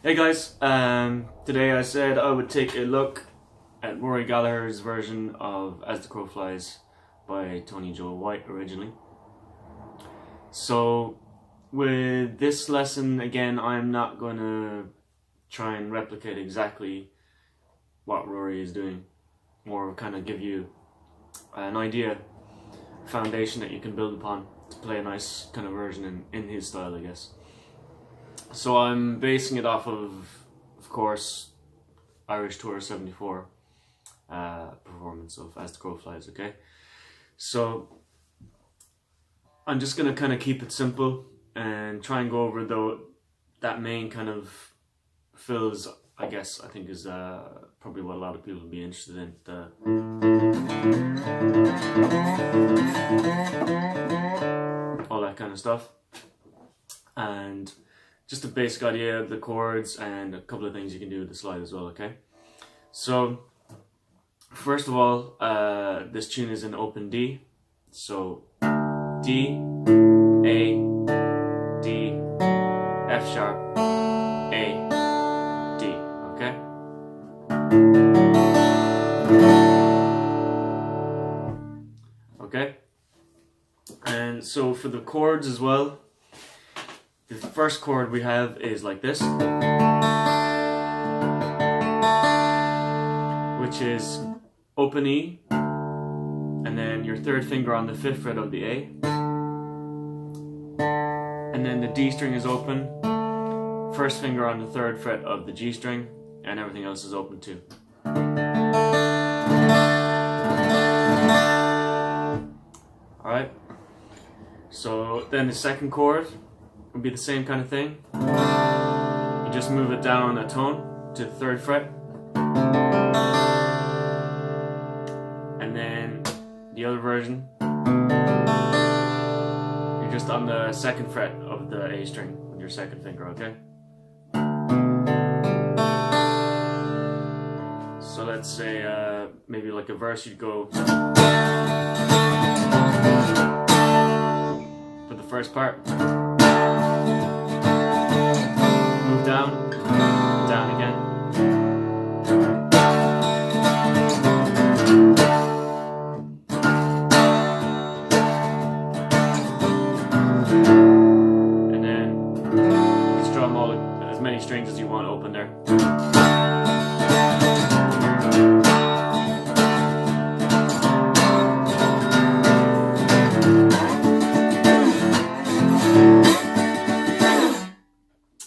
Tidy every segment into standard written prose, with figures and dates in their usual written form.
Hey guys, today I said I would take a look at Rory Gallagher's version of As the Crow Flies by Tony Joe White originally. So with this lesson, again, I'm not going to try and replicate exactly what Rory is doing, or kind of give you an idea, foundation that you can build upon to play a nice kind of version in his style, I guess. So I'm basing it off of course, Irish Tour 74 performance of As the Crow Flies, okay? So I'm just going to kind of keep it simple and try and go over that main kind of fills, I guess, I think is probably what a lot of people would be interested in. All that kind of stuff. And just a basic idea of the chords and a couple of things you can do with the slide as well, okay? So, first of all, this tune is in open D. So, D, A, D, F sharp, A, D, okay? Okay? And so for the chords as well, the first chord we have is like this, which is open E, and then your third finger on the 5th fret of the A, and then the D string is open, first finger on the 3rd fret of the G string, and everything else is open too. Alright, so then the second chord would be the same kind of thing. You just move it down a tone to the 3rd fret, and then the other version, you're just on the 2nd fret of the A string with your 2nd finger, okay? So let's say maybe like a verse, you'd go for the first part. Move down, down again. And then you strum as many strings as you want open there.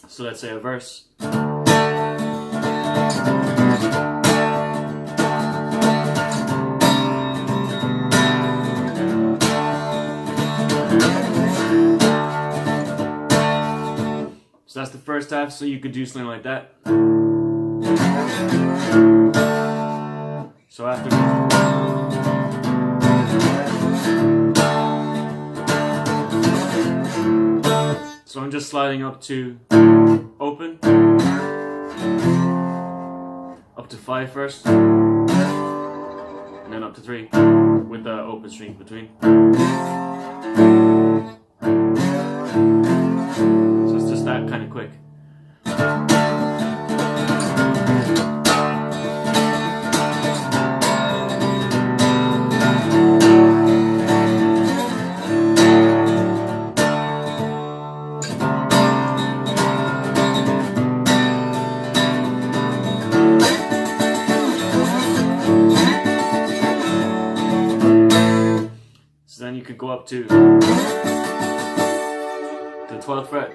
So let's say a verse. So that's the first half, so you could do something like that. So after so I'm just sliding up to open, up to 5 first, and then up to 3 with the open string between. So it's just that kind of quick. So then you could go up to the 12th fret.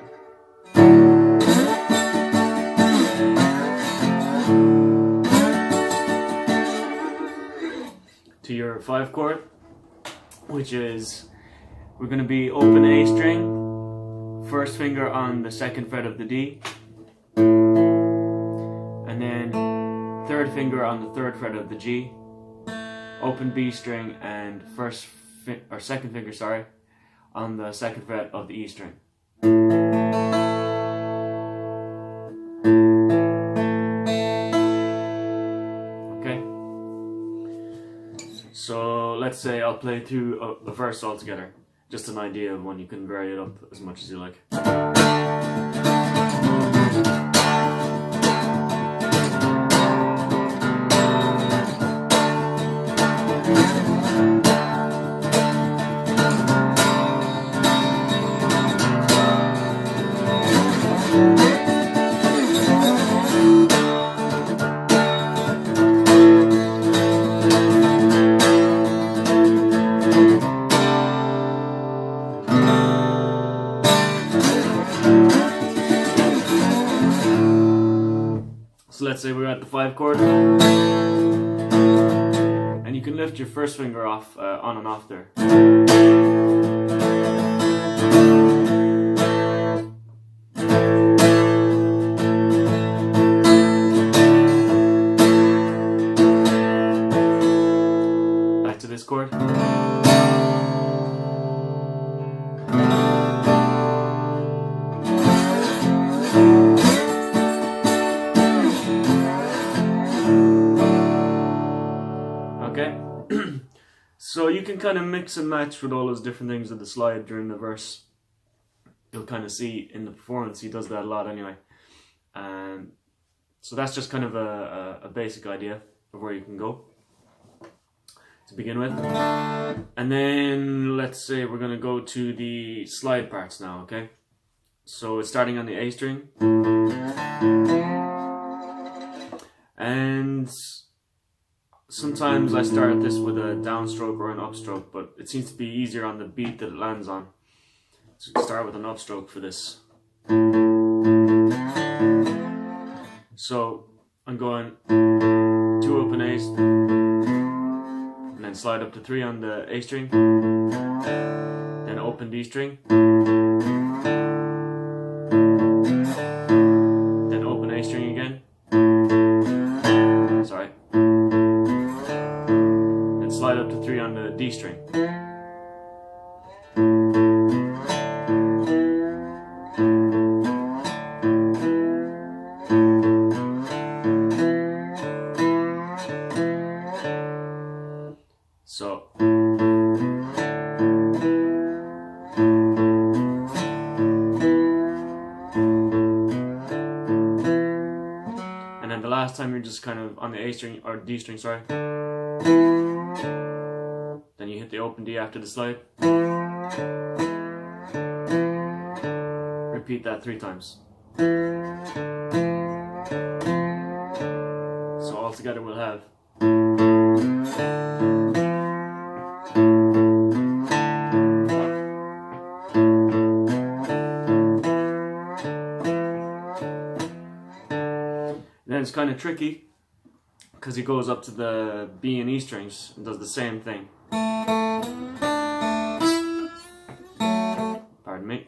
To your 5 chord, which is, we're going to be open A string, first finger on the 2nd fret of the D, third finger on the 3rd fret of the G, open B string, and second finger, sorry, on the 2nd fret of the E string. Okay. So let's say I'll play through the verse all together. Just an idea of when you can vary it up as much as you like. So let's say we're at the 5 chord, and you can lift your first finger off, on and off there. Back to this chord. Okay, so you can kind of mix and match with all those different things of the slide during the verse. You'll kind of see in the performance he does that a lot anyway. So that's just kind of a basic idea of where you can go to begin with. And then let's say we're going to go to the slide parts now, okay? So it's starting on the A string. And sometimes I start this with a downstroke or an upstroke, but it seems to be easier on the beat that it lands on. So start with an upstroke for this. So I'm going 2 open A's, and then slide up to 3 on the A string, then open D string, then open A string again, sorry, and slide up to 3 on the D string. So and then the last time you're just kind of on the A string or D string, sorry. Then you hit the open D after the slide. Repeat that 3 times. So all together we'll have then it's kind of tricky because he goes up to the B and E strings and does the same thing. Pardon me.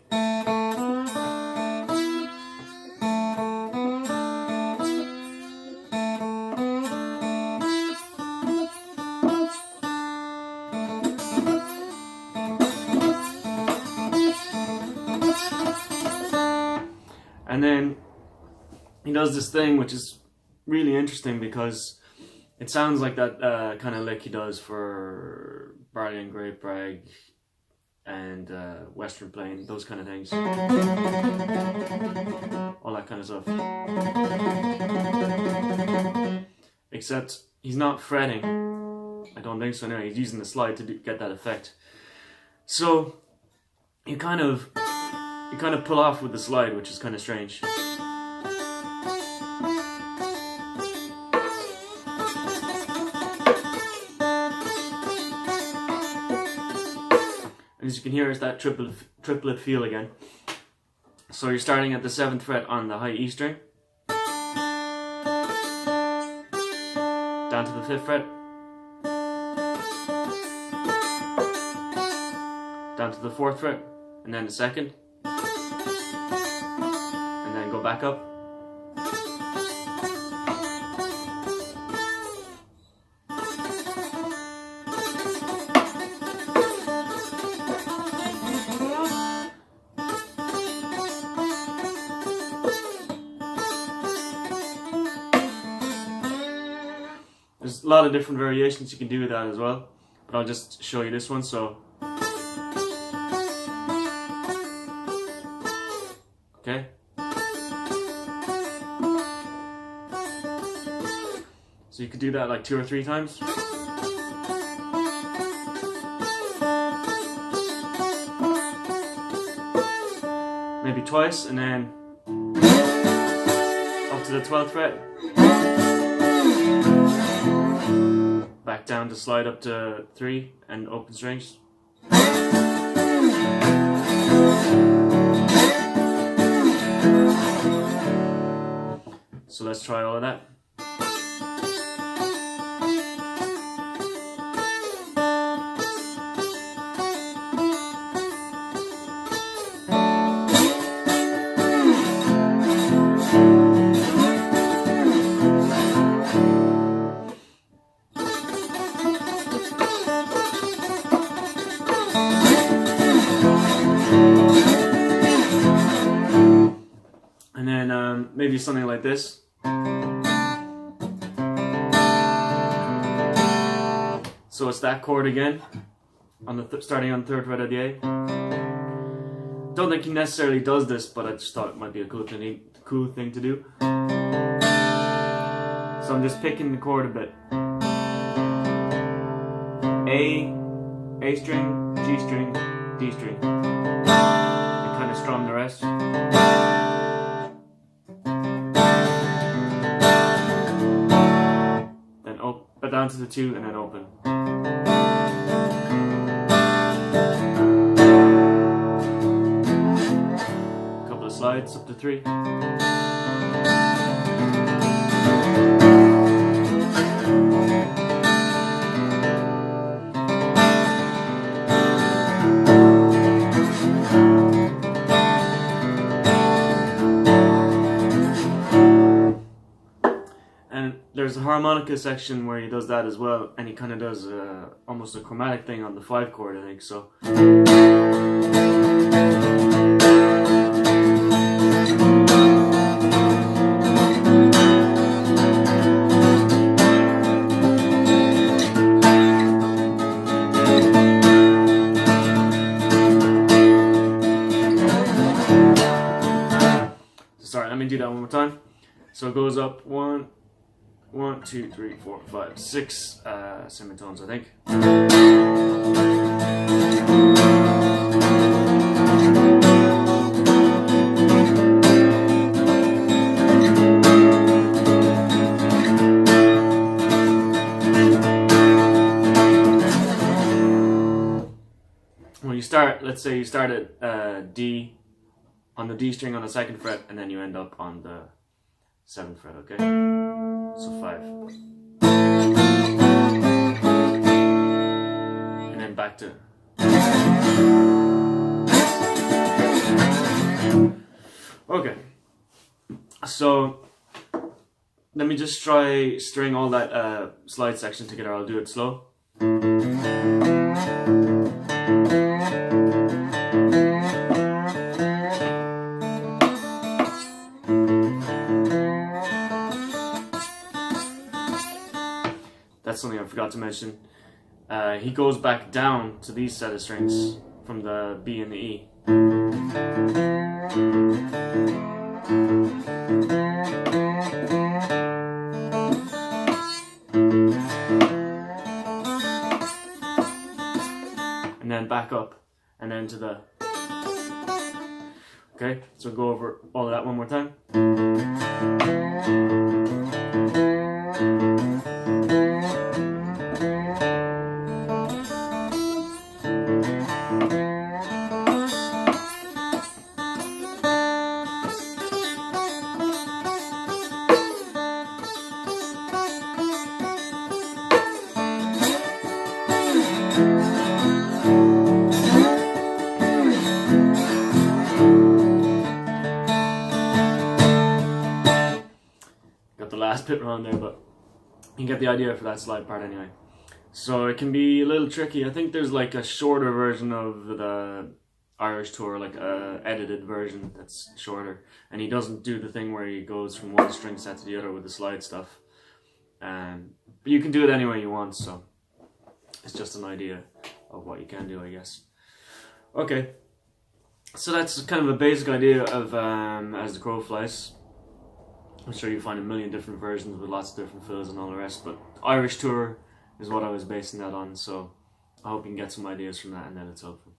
And then he does this thing which is really interesting because it sounds like that kind of lick he does for Barley and Grape Brag and Western Plain, those kind of things. All that kind of stuff. Except he's not fretting. I don't think so anyway. He's using the slide to get that effect. So you kind of pull off with the slide, which is kind of strange. And as you can hear, it's that triplet feel again. So you're starting at the 7th fret on the high E string, down to the 5th fret, down to the 4th fret, and then the 2nd, and then go back up, there's a lot of different variations you can do with that as well, but I'll just show you this one. So, okay. So you could do that like 2 or 3 times. Maybe twice, and then up to the 12th fret. Back down to slide up to 3 and open strings. So let's try all of that. And then maybe something like this. So it's that chord again, on the starting on the 3rd fret of the A. Don't think he necessarily does this, but I just thought it might be a cool thing to do. So I'm just picking the chord a bit. A string, G string, D string. And kind of strum the rest. Then down to the 2 and then open. Couple of slides up to 3. There's a harmonica section where he does that as well, and he kind of does almost a chromatic thing on the 5 chord, I think. So sorry, let me do that one more time. So it goes up 1, 2, 3, 4, 5, 6 semitones, I think. When you start, let's say you start at D, on the D string on the 2nd fret, and then you end up on the 7th fret, okay? So 5. And then back to. Okay. So let me just try string all that slide section together. I'll do it slow. That's something I forgot to mention. He goes back down to these set of strings from the B and the E. And then back up, and then to the. Okay, so go over all of that one more time. Last bit wrong there, but you get the idea for that slide part anyway. So it can be a little tricky. I think there's like a shorter version of the Irish tour, like a edited version that's shorter, and he doesn't do the thing where he goes from one string set to the other with the slide stuff. But you can do it any way you want, so it's just an idea of what you can do, I guess. Okay, so that's kind of a basic idea of As the Crow Flies. I'm sure you'll find a million different versions with lots of different fills and all the rest, but Irish Tour is what I was basing that on, so I hope you can get some ideas from that and that it's helpful.